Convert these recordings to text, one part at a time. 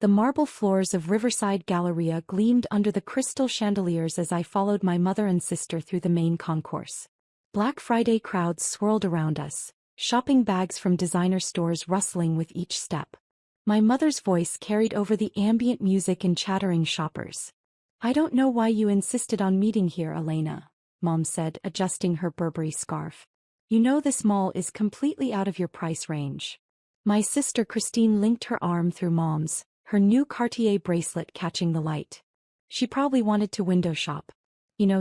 The marble floors of Riverside Galleria gleamed under the crystal chandeliers as I followed my mother and sister through the main concourse. Black Friday crowds swirled around us, shopping bags from designer stores rustling with each step. My mother's voice carried over the ambient music and chattering shoppers. "I don't know why you insisted on meeting here, Elena," Mom said, adjusting her Burberry scarf. "You know this mall is completely out of your price range." My sister Christine linked her arm through Mom's, her new Cartier bracelet catching the light. "She probably wanted to window shop.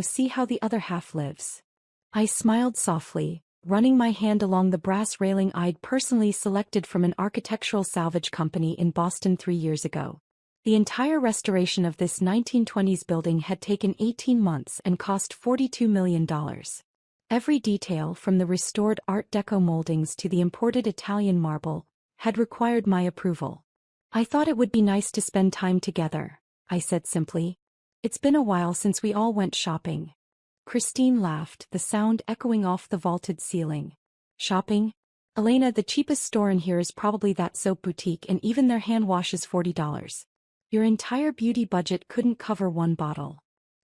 See how the other half lives." I smiled softly, running my hand along the brass railing I'd personally selected from an architectural salvage company in Boston 3 years ago. The entire restoration of this 1920s building had taken 18 months and cost $42 million. Every detail, from the restored Art Deco moldings to the imported Italian marble, had required my approval. "I thought it would be nice to spend time together," I said simply. "It's been a while since we all went shopping." Christine laughed, the sound echoing off the vaulted ceiling. "Shopping? Elena, the cheapest store in here is probably that soap boutique, and even their hand wash is $40. Your entire beauty budget couldn't cover one bottle."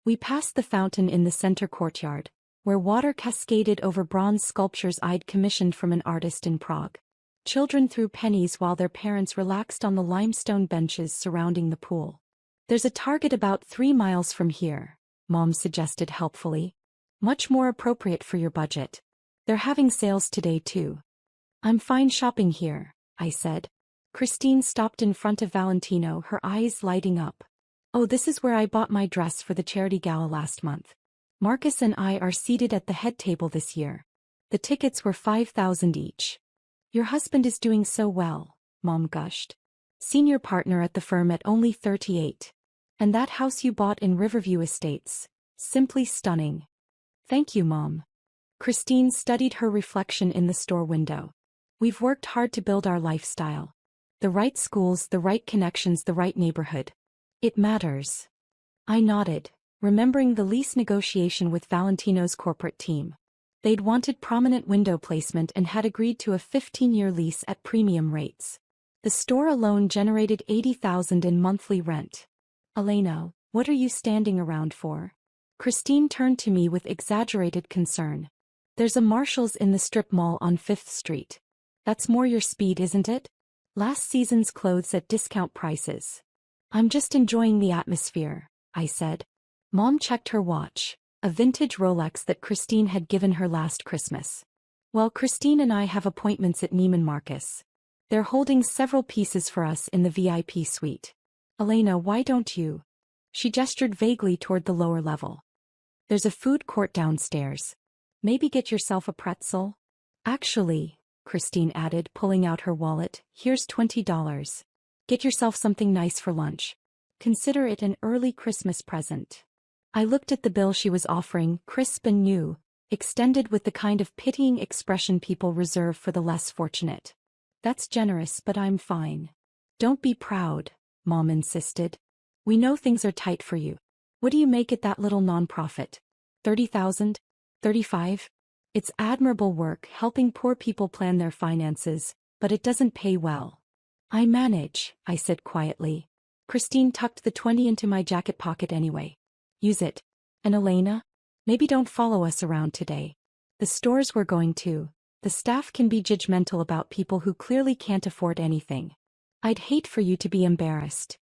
We passed the fountain in the center courtyard, where water cascaded over bronze sculptures I'd commissioned from an artist in Prague. Children threw pennies while their parents relaxed on the limestone benches surrounding the pool. "There's a Target about 3 miles from here," Mom suggested helpfully. "Much more appropriate for your budget. They're having sales today too." "I'm fine shopping here," I said. Christine stopped in front of Valentino, her eyes lighting up. "Oh, this is where I bought my dress for the charity gala last month. Marcus and I are seated at the head table this year. The tickets were $5,000 each." "Your husband is doing so well," Mom gushed. "Senior partner at the firm at only 38. And that house you bought in Riverview Estates. Simply stunning." "Thank you, Mom." Christine studied her reflection in the store window. "We've worked hard to build our lifestyle. The right schools, the right connections, the right neighborhood. It matters." I nodded, remembering the lease negotiation with Valentino's corporate team. They'd wanted prominent window placement and had agreed to a 15-year lease at premium rates. The store alone generated $80,000 in monthly rent. "Elena, what are you standing around for?" Christine turned to me with exaggerated concern. "There's a Marshall's in the strip mall on 5th Street. That's more your speed, isn't it? Last season's clothes at discount prices." "I'm just enjoying the atmosphere," I said. Mom checked her watch, a vintage Rolex that Christine had given her last Christmas. "Well, Christine and I have appointments at Neiman Marcus. They're holding several pieces for us in the VIP suite. Elena, why don't you?" She gestured vaguely toward the lower level. "There's a food court downstairs. Maybe get yourself a pretzel?" "Actually," Christine added, pulling out her wallet, "here's $20. Get yourself something nice for lunch. Consider it an early Christmas present." I looked at the bill she was offering, crisp and new, extended with the kind of pitying expression people reserve for the less fortunate. "That's generous, but I'm fine." "Don't be proud," Mom insisted. "We know things are tight for you. What do you make at that little nonprofit? 30,000? 35? It's admirable work helping poor people plan their finances, but it doesn't pay well." "I manage," I said quietly. Christine tucked the 20 into my jacket pocket anyway. "Use it. And Elena, maybe don't follow us around today. The stores we're going to, the staff can be judgmental about people who clearly can't afford anything. I'd hate for you to be embarrassed."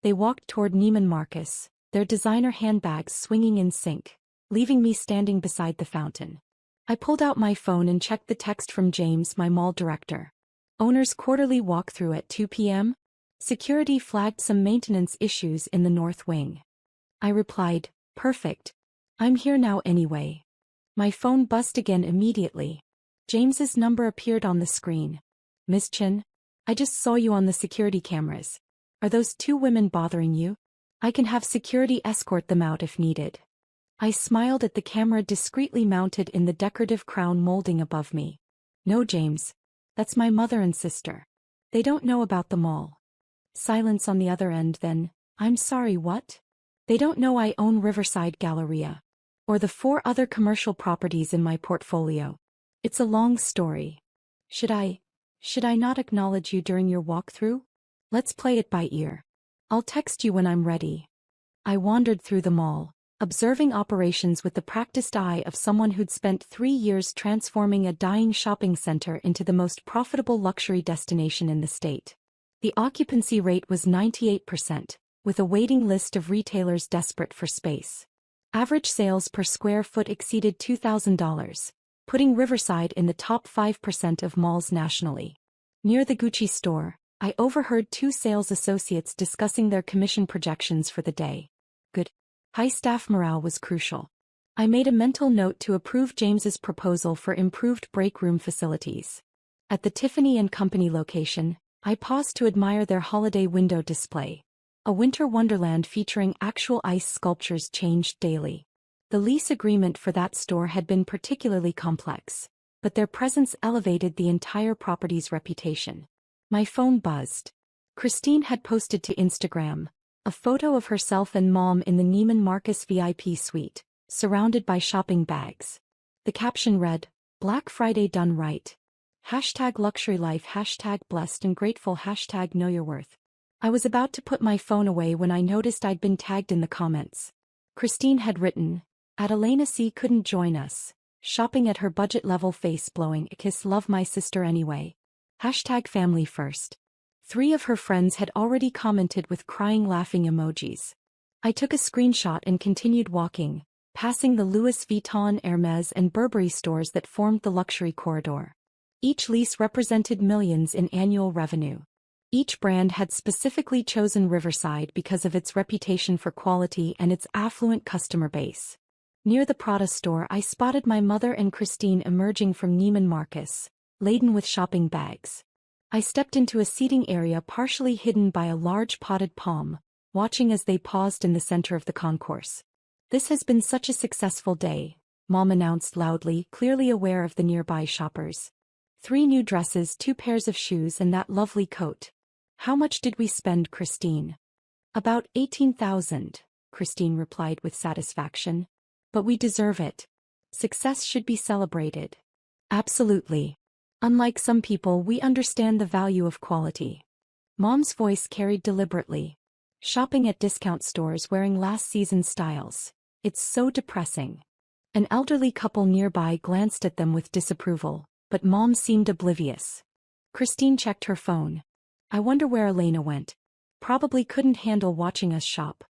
They walked toward Neiman Marcus, their designer handbags swinging in sync, leaving me standing beside the fountain. I pulled out my phone and checked the text from James, my mall director. "Owner's quarterly walkthrough at 2 p.m. Security flagged some maintenance issues in the north wing." I replied, "Perfect. I'm here now anyway." My phone buzzed again immediately. James's number appeared on the screen. "Miss Chin, I just saw you on the security cameras. Are those 2 women bothering you? I can have security escort them out if needed." I smiled at the camera discreetly mounted in the decorative crown molding above me. "No, James. That's my mother and sister. They don't know about the mall." Silence on the other end then. "I'm sorry, what?" "They don't know I own Riverside Galleria. Or the 4 other commercial properties in my portfolio. It's a long story. Should I not acknowledge you during your walkthrough? Let's play it by ear." I'll text you when I'm ready. I wandered through the mall, observing operations with the practiced eye of someone who'd spent 3 years transforming a dying shopping center into the most profitable luxury destination in the state. The occupancy rate was 98%, with a waiting list of retailers desperate for space. Average sales per square foot exceeded $2,000, putting Riverside in the top 5% of malls nationally. Near the Gucci store, I overheard two sales associates discussing their commission projections for the day. Good. High staff morale was crucial. I made a mental note to approve James's proposal for improved break room facilities. At the Tiffany & Company location, I paused to admire their holiday window display. A winter wonderland featuring actual ice sculptures changed daily. The lease agreement for that store had been particularly complex, but their presence elevated the entire property's reputation. My phone buzzed. Christine had posted to Instagram a photo of herself and Mom in the Neiman Marcus VIP suite, surrounded by shopping bags. The caption read, "Black Friday done right. #luxury life, #blessed and grateful, #know your worth." I was about to put my phone away when I noticed I'd been tagged in the comments. Christine had written, "At Elena C. couldn't join us. Shopping at her budget-level face blowing a kiss, love my sister anyway. #family first." 3 of her friends had already commented with crying laughing emojis. I took a screenshot and continued walking, passing the Louis Vuitton, Hermès and Burberry stores that formed the luxury corridor. Each lease represented millions in annual revenue. Each brand had specifically chosen Riverside because of its reputation for quality and its affluent customer base. Near the Prada store, I spotted my mother and Christine emerging from Neiman Marcus, laden with shopping bags. I stepped into a seating area partially hidden by a large potted palm, watching as they paused in the center of the concourse. "This has been such a successful day," Mom announced loudly, clearly aware of the nearby shoppers. 3 new dresses, 2 pairs of shoes and that lovely coat. "How much did we spend, Christine?" "About 18,000, Christine replied with satisfaction. "But we deserve it. Success should be celebrated." "Absolutely. Unlike some people, we understand the value of quality." Mom's voice carried deliberately. "Shopping at discount stores wearing last season's styles. It's so depressing." An elderly couple nearby glanced at them with disapproval, but Mom seemed oblivious. Christine checked her phone. "I wonder where Elena went. Probably couldn't handle watching us shop.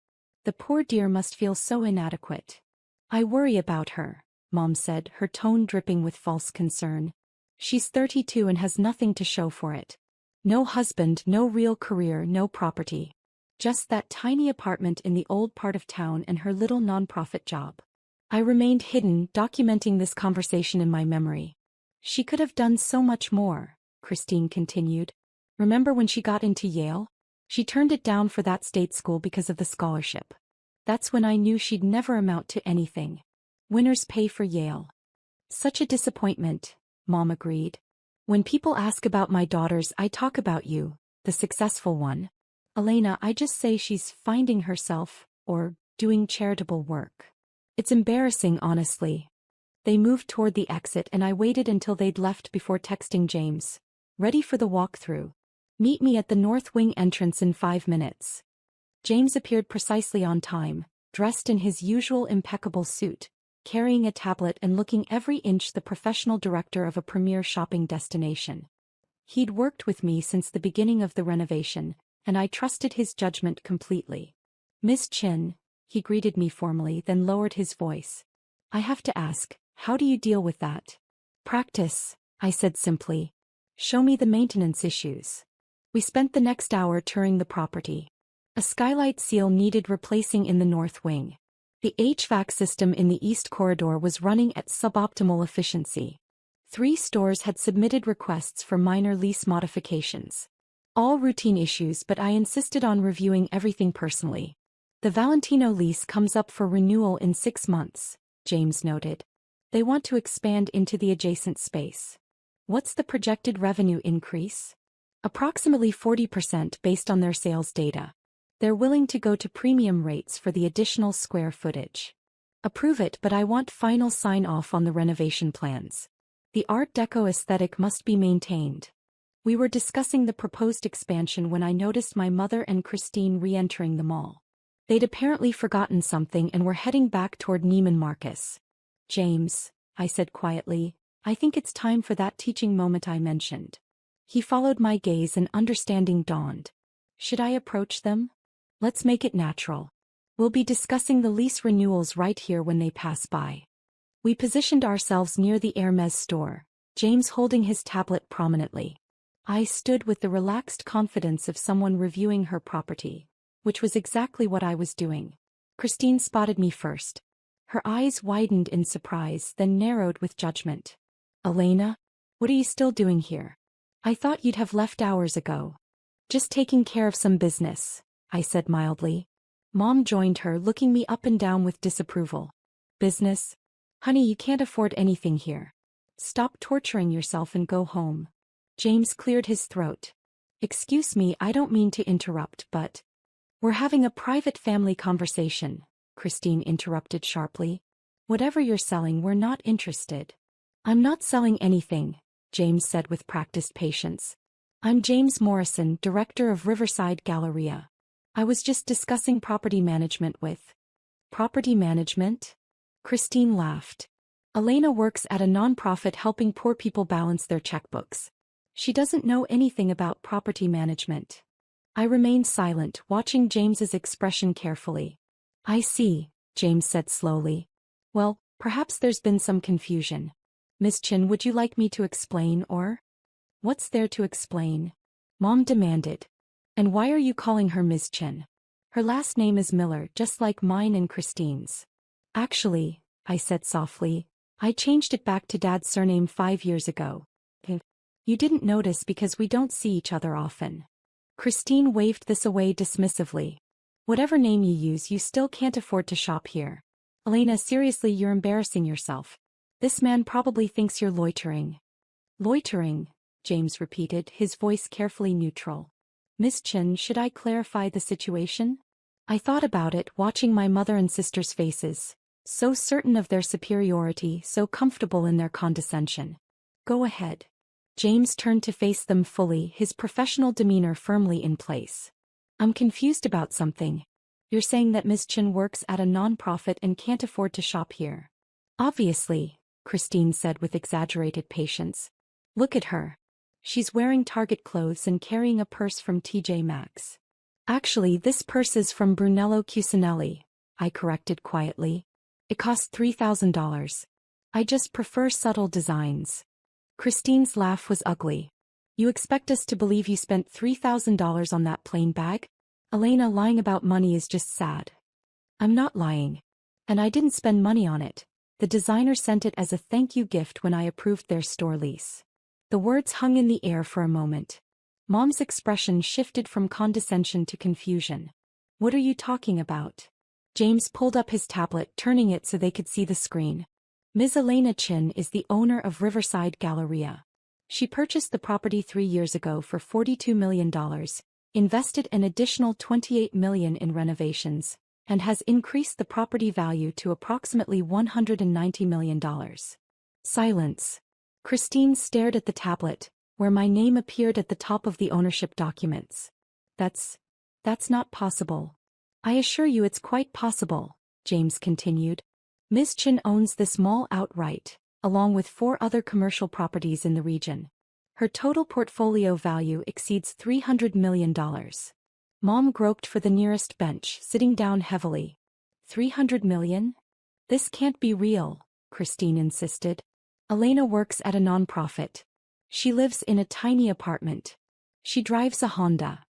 The poor dear must feel so inadequate." "I worry about her," Mom said, her tone dripping with false concern. "She's 32 and has nothing to show for it. No husband, no real career, no property. Just that tiny apartment in the old part of town and her little nonprofit job." I remained hidden, documenting this conversation in my memory. "She could have done so much more," Christine continued. "Remember when she got into Yale? She turned it down for that state school because of the scholarship. That's when I knew she'd never amount to anything. Winners pay for Yale." "Such a disappointment," Mom agreed. "When people ask about my daughters, I talk about you, the successful one. Elena, I just say she's finding herself, or doing charitable work. It's embarrassing, honestly." They moved toward the exit and I waited until they'd left before texting James. "Ready for the walkthrough. Meet me at the North Wing entrance in 5 minutes." James appeared precisely on time, dressed in his usual impeccable suit, carrying a tablet and looking every inch the professional director of a premier shopping destination. He'd worked with me since the beginning of the renovation, and I trusted his judgment completely. "Miss Chin," he greeted me formally, then lowered his voice. "I have to ask, how do you deal with that?" "Practice," I said simply. "Show me the maintenance issues." We spent the next hour touring the property. A skylight seal needed replacing in the north wing. The HVAC system in the east corridor was running at suboptimal efficiency. 3 stores had submitted requests for minor lease modifications. All routine issues, but I insisted on reviewing everything personally. "The Valentino lease comes up for renewal in 6 months, James noted. "They want to expand into the adjacent space." "What's the projected revenue increase?" "Approximately 40% based on their sales data. They're willing to go to premium rates for the additional square footage." "Approve it, but I want final sign-off on the renovation plans. The Art Deco aesthetic must be maintained." We were discussing the proposed expansion when I noticed my mother and Christine re-entering the mall. They'd apparently forgotten something and were heading back toward Neiman Marcus. "James," I said quietly, "I think it's time for that teaching moment I mentioned." He followed my gaze and understanding dawned. "Should I approach them? Let's make it natural. We'll be discussing the lease renewals right here when they pass by." We positioned ourselves near the Hermes store, James holding his tablet prominently. I stood with the relaxed confidence of someone reviewing her property, which was exactly what I was doing. Christine spotted me first. Her eyes widened in surprise, then narrowed with judgment. "Elena, what are you still doing here? I thought you'd have left hours ago." "Just taking care of some business," I said mildly. Mom joined her, looking me up and down with disapproval. "Business? Honey, you can't afford anything here. Stop torturing yourself and go home." James cleared his throat. "Excuse me, I don't mean to interrupt, but—" "We're having a private family conversation," Christine interrupted sharply. "Whatever you're selling, we're not interested." "I'm not selling anything," James said with practiced patience. "I'm James Morrison, director of Riverside Galleria. I was just discussing property management with—" "Property management?" Christine laughed. "Elena works at a nonprofit helping poor people balance their checkbooks. She doesn't know anything about property management." I remained silent, watching James's expression carefully. "I see," James said slowly. "Well, perhaps there's been some confusion. Miss Chin, would you like me to explain or—" "What's there to explain?" Mom demanded. "And why are you calling her Ms. Chin? Her last name is Miller, just like mine and Christine's." "Actually," I said softly, "I changed it back to Dad's surname 5 years ago. You didn't notice because we don't see each other often." Christine waved this away dismissively. "Whatever name you use, you still can't afford to shop here. Elena, seriously, you're embarrassing yourself. This man probably thinks you're loitering." "Loitering?" James repeated, his voice carefully neutral. "Miss Chin, should I clarify the situation?" I thought about it, watching my mother and sister's faces, so certain of their superiority, so comfortable in their condescension. "Go ahead." James turned to face them fully, his professional demeanor firmly in place. "I'm confused about something. You're saying that Miss Chin works at a nonprofit and can't afford to shop here?" "Obviously," Christine said with exaggerated patience. "Look at her. She's wearing Target clothes and carrying a purse from TJ Maxx." "Actually, this purse is from Brunello Cucinelli," I corrected quietly. "It cost $3,000. I just prefer subtle designs." Christine's laugh was ugly. "You expect us to believe you spent $3,000 on that plain bag? Elena, lying about money is just sad." "I'm not lying. And I didn't spend money on it. The designer sent it as a thank you gift when I approved their store lease." The words hung in the air for a moment. Mom's expression shifted from condescension to confusion. "What are you talking about?" James pulled up his tablet, turning it so they could see the screen. "Ms. Elena Chin is the owner of Riverside Galleria. She purchased the property 3 years ago for $42 million, invested an additional $28 million in renovations, and has increased the property value to approximately $190 million. Silence. Christine stared at the tablet, where my name appeared at the top of the ownership documents. That's not possible." "I assure you it's quite possible," James continued. "Ms. Chin owns this mall outright, along with 4 other commercial properties in the region. Her total portfolio value exceeds $300 million. Mom groped for the nearest bench, sitting down heavily. $300 million? This can't be real, Christine insisted. Elena works at a nonprofit. She lives in a tiny apartment. She drives a Honda.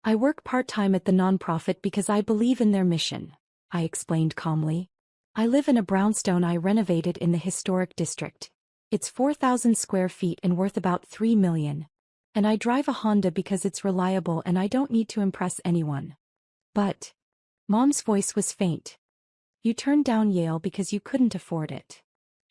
I work part-time at the nonprofit because I believe in their mission, I explained calmly. I live in a brownstone I renovated in the historic district. It's 4,000 square feet and worth about $3 million. And I drive a Honda because it's reliable and I don't need to impress anyone. But Mom's voice was faint. You turned down Yale because you couldn't afford it.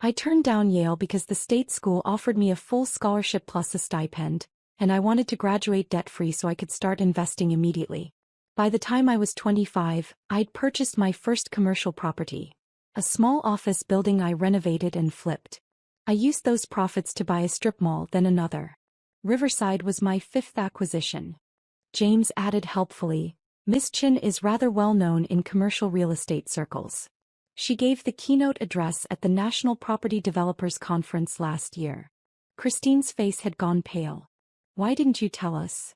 I turned down Yale because the state school offered me a full scholarship plus a stipend, and I wanted to graduate debt-free so I could start investing immediately. By the time I was 25, I'd purchased my first commercial property. A small office building I renovated and flipped. I used those profits to buy a strip mall, then another. Riverside was my fifth acquisition. James added helpfully. Miss Chin is rather well known in commercial real estate circles. She gave the keynote address at the National Property Developers Conference last year. Christine's face had gone pale. Why didn't you tell us?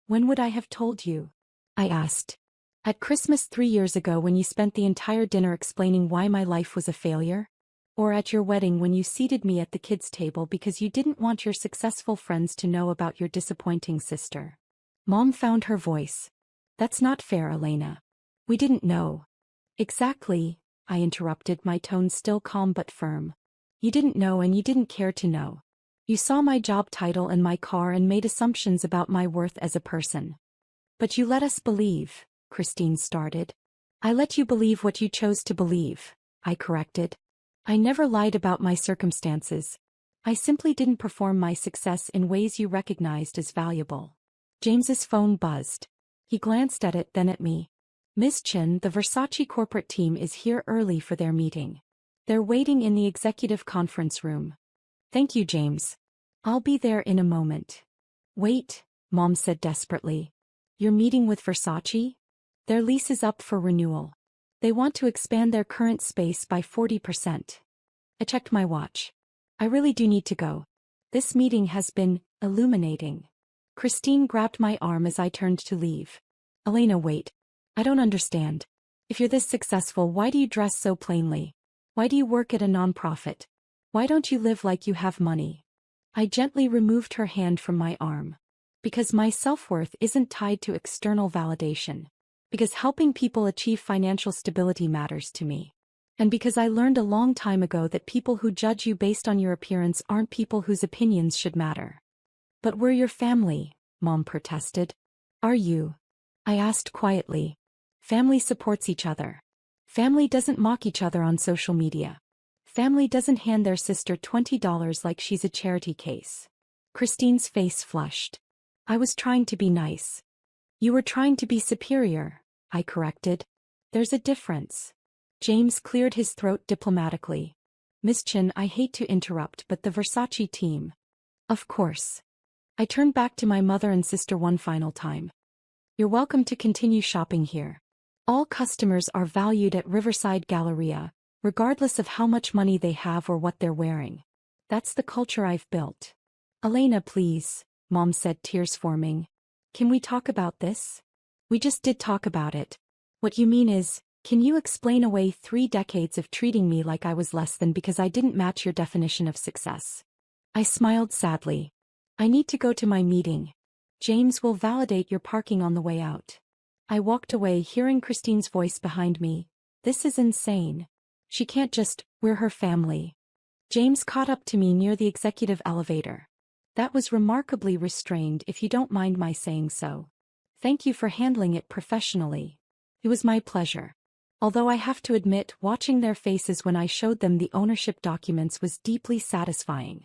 When would I have told you? I asked. At Christmas 3 years ago when you spent the entire dinner explaining why my life was a failure? Or at your wedding when you seated me at the kids' table because you didn't want your successful friends to know about your disappointing sister? Mom found her voice. That's not fair, Elena. We didn't know. Exactly, I interrupted, my tone still calm but firm. You didn't know and you didn't care to know. You saw my job title and my car and made assumptions about my worth as a person. But you let us believe, Christine started. I let you believe what you chose to believe, I corrected. I never lied about my circumstances. I simply didn't perform my success in ways you recognized as valuable. James's phone buzzed. He glanced at it, then at me. Miss Chin, the Versace corporate team is here early for their meeting. They're waiting in the executive conference room. Thank you, James. I'll be there in a moment. Wait, Mom said desperately. You're meeting with Versace? Their lease is up for renewal. They want to expand their current space by 40%. I checked my watch. I really do need to go. This meeting has been illuminating. Christine grabbed my arm as I turned to leave. Elena, wait. I don't understand. If you're this successful, why do you dress so plainly? Why do you work at a nonprofit? Why don't you live like you have money? I gently removed her hand from my arm. Because my self-worth isn't tied to external validation. Because helping people achieve financial stability matters to me. And because I learned a long time ago that people who judge you based on your appearance aren't people whose opinions should matter. But we're your family, Mom protested. Are you? I asked quietly. Family supports each other. Family doesn't mock each other on social media. Family doesn't hand their sister $20 like she's a charity case. Christine's face flushed. I was trying to be nice. You were trying to be superior, I corrected. There's a difference. James cleared his throat diplomatically. Miss Chin, I hate to interrupt, but the Versace team. Of course. I turned back to my mother and sister one final time. You're welcome to continue shopping here. All customers are valued at Riverside Galleria, regardless of how much money they have or what they're wearing. That's the culture I've built. Elena, please, Mom said, tears forming. Can we talk about this? We just did talk about it. What you mean is, can you explain away 3 decades of treating me like I was less than because I didn't match your definition of success? I smiled sadly. I need to go to my meeting. James will validate your parking on the way out. I walked away, hearing Christine's voice behind me. This is insane. She can't just, we're her family. James caught up to me near the executive elevator. That was remarkably restrained, if you don't mind my saying so. Thank you for handling it professionally. It was my pleasure. Although I have to admit, watching their faces when I showed them the ownership documents was deeply satisfying.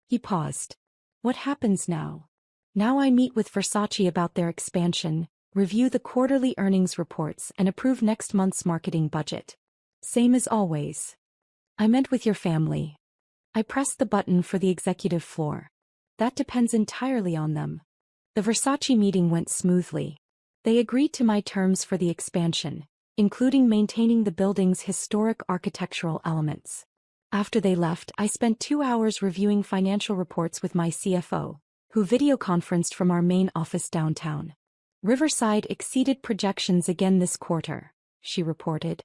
He paused. What happens now? Now I meet with Versace about their expansion, review the quarterly earnings reports and approve next month's marketing budget. Same as always. I meant with your family. I pressed the button for the executive floor. That depends entirely on them. The Versace meeting went smoothly. They agreed to my terms for the expansion, including maintaining the building's historic architectural elements. After they left, I spent 2 hours reviewing financial reports with my CFO, who videoconferenced from our main office downtown. Riverside exceeded projections again this quarter, she reported.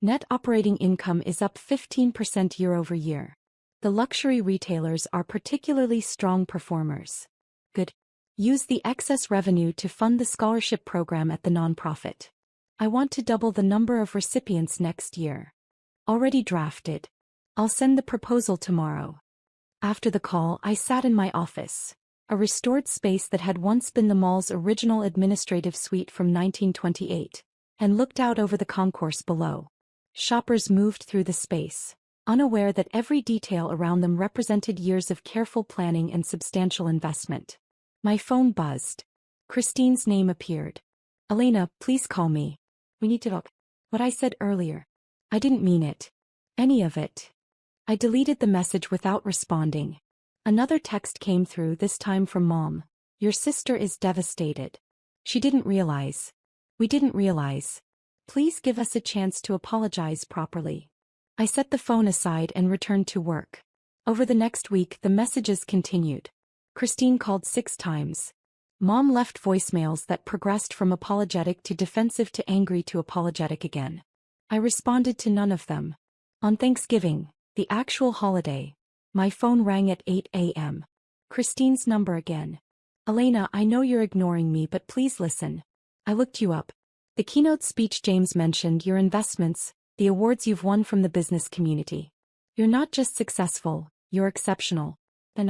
Net operating income is up 15% year-over-year. The luxury retailers are particularly strong performers. Good. Use the excess revenue to fund the scholarship program at the nonprofit. I want to double the number of recipients next year. Already drafted. I'll send the proposal tomorrow. After the call, I sat in my office, a restored space that had once been the mall's original administrative suite from 1928, and looked out over the concourse below. Shoppers moved through the space, unaware that every detail around them represented years of careful planning and substantial investment. My phone buzzed. Christine's name appeared. Elena, please call me. We need to talk. What I said earlier. I didn't mean it. Any of it. I deleted the message without responding. Another text came through, this time from Mom. Your sister is devastated. She didn't realize. We didn't realize. Please give us a chance to apologize properly. I set the phone aside and returned to work. Over the next week, the messages continued. Christine called 6 times. Mom left voicemails that progressed from apologetic to defensive to angry to apologetic again. I responded to none of them. On Thanksgiving, the actual holiday, my phone rang at 8 a.m. Christine's number again. Elena, I know you're ignoring me, but please listen. I looked you up. The keynote speech James mentioned, your investments, the awards you've won from the business community. You're not just successful, you're exceptional. And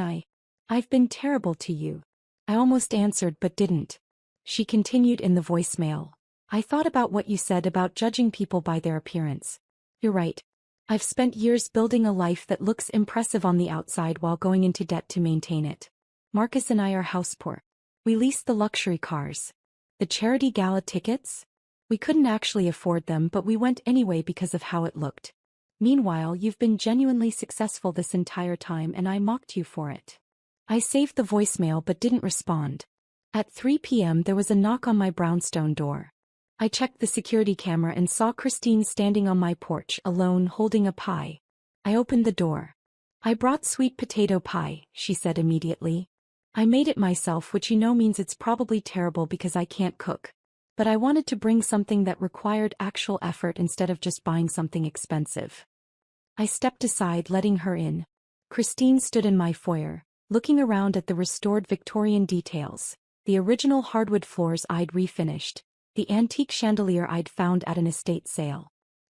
I've been terrible to you. I almost answered but didn't. She continued in the voicemail. I thought about what you said about judging people by their appearance. You're right. I've spent years building a life that looks impressive on the outside while going into debt to maintain it. Marcus and I are house poor. We leased the luxury cars. The charity gala tickets? We couldn't actually afford them, but we went anyway because of how it looked. Meanwhile, you've been genuinely successful this entire time and I mocked you for it. I saved the voicemail but didn't respond. At 3 p.m. there was a knock on my brownstone door. I checked the security camera and saw Christine standing on my porch alone holding a pie. I opened the door. I brought sweet potato pie, she said immediately. I made it myself, which you know means it's probably terrible because I can't cook. But I wanted to bring something that required actual effort instead of just buying something expensive. I stepped aside, letting her in. Christine stood in my foyer, looking around at the restored Victorian details, the original hardwood floors I'd refinished, the antique chandelier I'd found at an estate sale.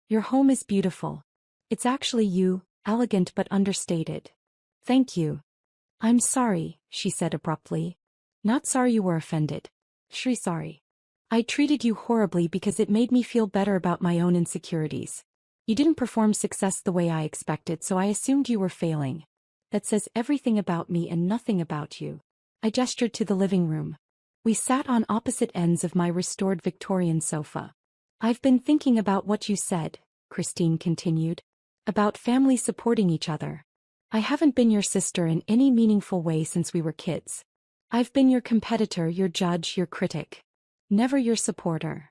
Your home is beautiful. It's actually you, elegant but understated. Thank you. I'm sorry, she said abruptly. Not sorry you were offended. Sorry. I treated you horribly because it made me feel better about my own insecurities. You didn't perform success the way I expected, so I assumed you were failing. That says everything about me and nothing about you. I gestured to the living room. We sat on opposite ends of my restored Victorian sofa. I've been thinking about what you said, Christine continued. About family supporting each other. I haven't been your sister in any meaningful way since we were kids. I've been your competitor, your judge, your critic. Never your supporter.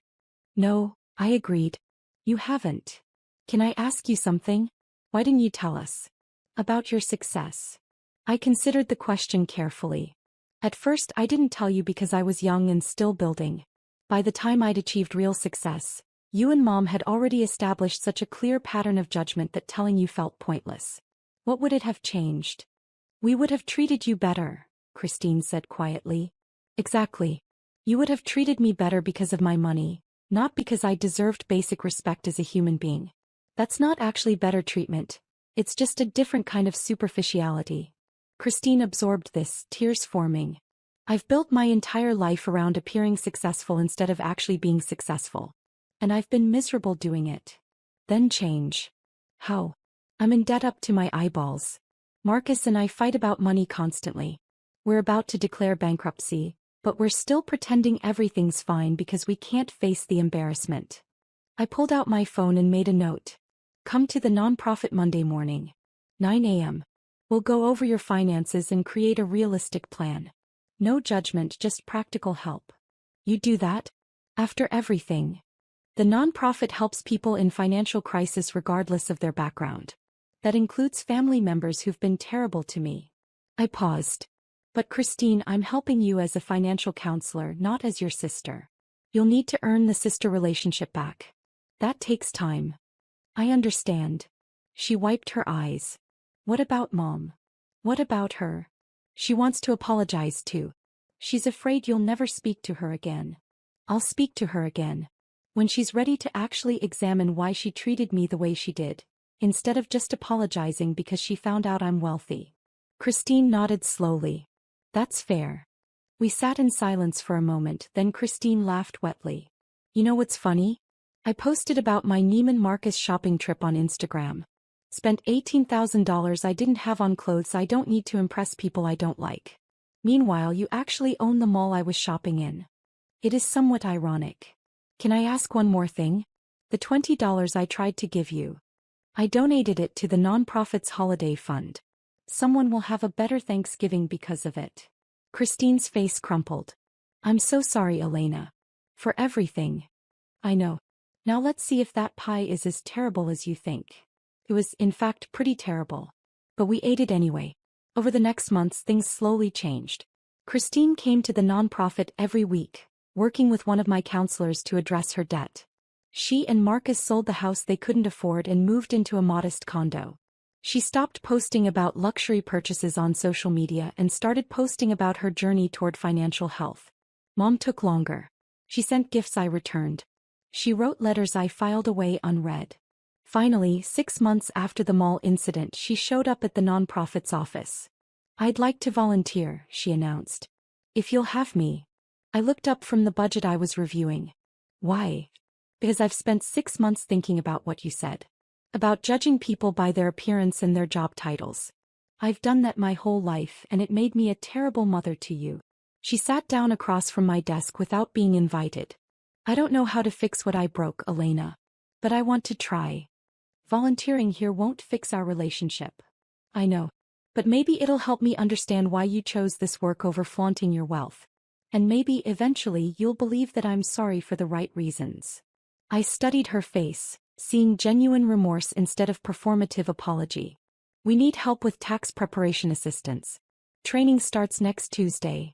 No, I agreed. You haven't. Can I ask you something? Why didn't you tell us about your success? I considered the question carefully. At first I didn't tell you because I was young and still building. By the time I'd achieved real success, you and Mom had already established such a clear pattern of judgment that telling you felt pointless. What would it have changed? We would have treated you better, Christine said quietly. Exactly. You would have treated me better because of my money, not because I deserved basic respect as a human being. That's not actually better treatment. It's just a different kind of superficiality. Christine absorbed this, tears forming. I've built my entire life around appearing successful instead of actually being successful. And I've been miserable doing it. Then change. How? I'm in debt up to my eyeballs. Marcus and I fight about money constantly. We're about to declare bankruptcy, but we're still pretending everything's fine because we can't face the embarrassment. I pulled out my phone and made a note. Come to the nonprofit Monday morning. 9 a.m. We'll go over your finances and create a realistic plan. No judgment, just practical help. You do that? After everything. The nonprofit helps people in financial crisis regardless of their background. That includes family members who've been terrible to me. I paused. But Christine, I'm helping you as a financial counselor, not as your sister. You'll need to earn the sister relationship back. That takes time. I understand. She wiped her eyes. What about Mom? What about her? She wants to apologize too. She's afraid you'll never speak to her again. I'll speak to her again. When she's ready to actually examine why she treated me the way she did, instead of just apologizing because she found out I'm wealthy. Christine nodded slowly. That's fair. We sat in silence for a moment, then Christine laughed wetly. You know what's funny? I posted about my Neiman Marcus shopping trip on Instagram. Spent $18,000 I didn't have on clothes I don't need to impress people I don't like. Meanwhile, you actually own the mall I was shopping in. It is somewhat ironic. Can I ask one more thing? The $20 I tried to give you. I donated it to the nonprofit's holiday fund. Someone will have a better Thanksgiving because of it. Christine's face crumpled. I'm so sorry, Elena. For everything. I know. Now let's see if that pie is as terrible as you think. It was, in fact, pretty terrible. But we ate it anyway. Over the next months, things slowly changed. Christine came to the nonprofit every week, working with one of my counselors to address her debt. She and Marcus sold the house they couldn't afford and moved into a modest condo. She stopped posting about luxury purchases on social media and started posting about her journey toward financial health. Mom took longer. She sent gifts I returned. She wrote letters I filed away unread. Finally, 6 months after the mall incident, she showed up at the nonprofit's office. I'd like to volunteer, she announced. If you'll have me. I looked up from the budget I was reviewing. Why? Because I've spent 6 months thinking about what you said. About judging people by their appearance and their job titles. I've done that my whole life, and it made me a terrible mother to you. She sat down across from my desk without being invited. I don't know how to fix what I broke, Elena. But I want to try. Volunteering here won't fix our relationship. I know. But maybe it'll help me understand why you chose this work over flaunting your wealth. And maybe eventually you'll believe that I'm sorry for the right reasons. I studied her face, seeing genuine remorse instead of performative apology. We need help with tax preparation assistance. Training starts next Tuesday.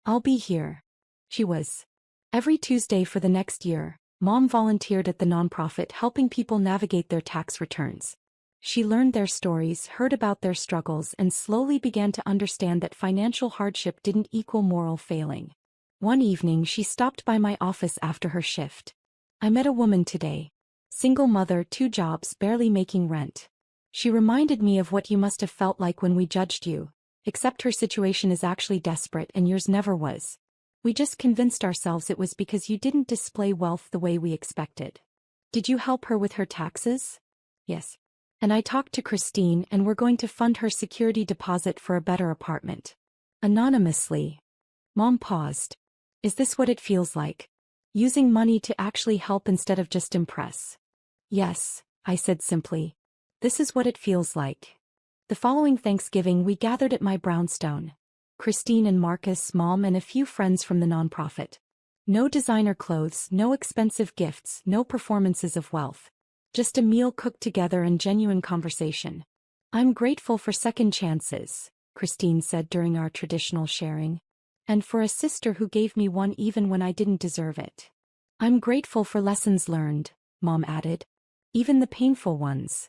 I'll be here. She was. Every Tuesday for the next year, Mom volunteered at the nonprofit helping people navigate their tax returns. She learned their stories, heard about their struggles, and slowly began to understand that financial hardship didn't equal moral failing. One evening she stopped by my office after her shift. I met a woman today. Single mother, 2 jobs, barely making rent. She reminded me of what you must have felt like when we judged you, except her situation is actually desperate and yours never was. We just convinced ourselves it was because you didn't display wealth the way we expected. Did you help her with her taxes? Yes. And I talked to Christine and we're going to fund her security deposit for a better apartment. Anonymously. Mom paused. Is this what it feels like? Using money to actually help instead of just impress? Yes, I said simply. This is what it feels like. The following Thanksgiving we gathered at my brownstone. Christine and Marcus, Mom, and a few friends from the nonprofit. No designer clothes, no expensive gifts, no performances of wealth. Just a meal cooked together and genuine conversation. I'm grateful for second chances, Christine said during our traditional sharing. And for a sister who gave me one even when I didn't deserve it. I'm grateful for lessons learned, Mom added. Even the painful ones.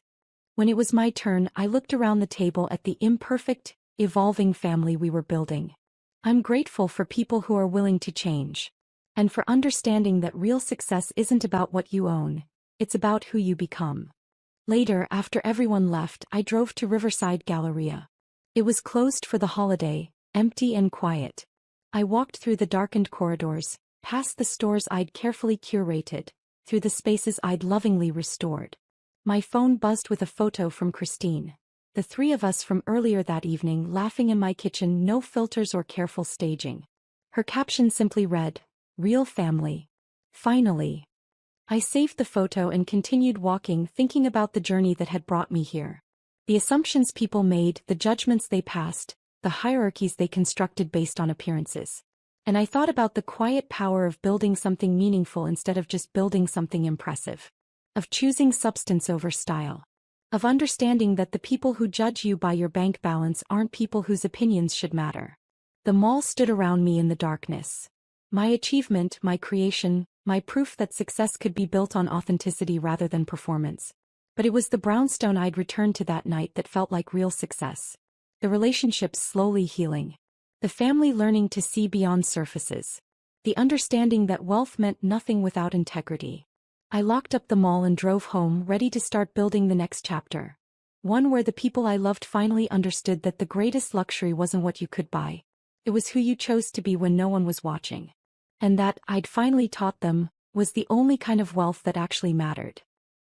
When it was my turn, I looked around the table at the imperfect, evolving family we were building. I'm grateful for people who are willing to change. And for understanding that real success isn't about what you own, it's about who you become. Later, after everyone left, I drove to Riverside Galleria. It was closed for the holiday, empty and quiet. I walked through the darkened corridors, past the stores I'd carefully curated, through the spaces I'd lovingly restored. My phone buzzed with a photo from Christine. The 3 of us from earlier that evening laughing in my kitchen, no filters or careful staging. Her caption simply read, "Real family." Finally. I saved the photo and continued walking, thinking about the journey that had brought me here. The assumptions people made, the judgments they passed, the hierarchies they constructed based on appearances. And I thought about the quiet power of building something meaningful instead of just building something impressive. Of choosing substance over style. Of understanding that the people who judge you by your bank balance aren't people whose opinions should matter. The mall stood around me in the darkness. My achievement, my creation, my proof that success could be built on authenticity rather than performance. But it was the brownstone I'd returned to that night that felt like real success. The relationships slowly healing. The family learning to see beyond surfaces. The understanding that wealth meant nothing without integrity. I locked up the mall and drove home, ready to start building the next chapter. One where the people I loved finally understood that the greatest luxury wasn't what you could buy. It was who you chose to be when no one was watching. And that, I'd finally taught them, was the only kind of wealth that actually mattered.